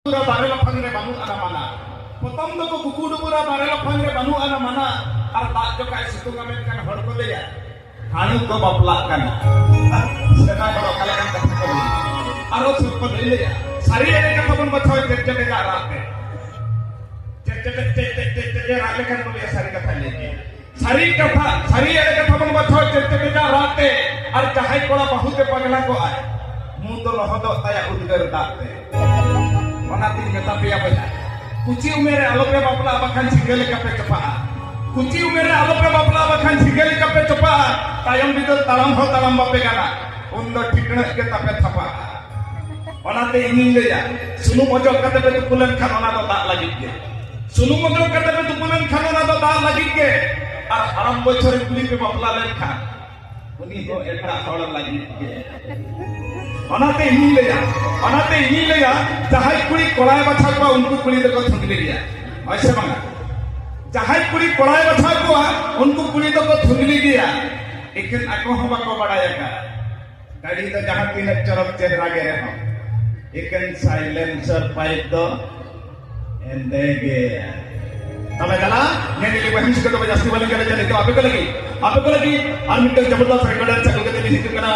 Bare lapang re banu ana mana. Potom do ko kuku dubura bare lapang re banu ana mana. Ar tak jo kai situng amen kan hor ko leya. Hanu ko bapla kana. Sena baro kala kan katha ko. Aro sub ko leya. Sari ere ka pon bathoy jette ka rate. Jette rate kan bolia sari katha leke. Sari ere ka pon bathoy jette ka rate. Ar jahai kola bahute pagla ko ay. Mu to lohodok taya udgar date. Manatin kata pia banyak. Kuci umere alope bapla abakan singgel kape cepat. Kuci umere alope bapla abakan singgel kape cepat. Tayang bidul talam ho talam bape kana. Undo tikna kita pe thapa. Manate ingin le ya. Sunu mojok kata pe tupulan kan ona do tak lagi ke. Sunu mojok kata pe tupulan kan ona do tak lagi ke. Ar haram bochore kuli pe bapla len kan. Uni ho eta hor lagi ke. Anate ini le ya jahai kuri kolai bacha ko unku kuri de ko thungile dia aise banga jahai kuri kolai bacha ko unku kuri de ko thungile dia ekin ako ho ba ko badaya ka gadi to jahan tin chorok chen rage re ho ekin silencer pipe do endege tame kala neni le bahis ko jasti balen kala jane to ape ko lagi ar mittel jabardast recorder chakal ke ni sikana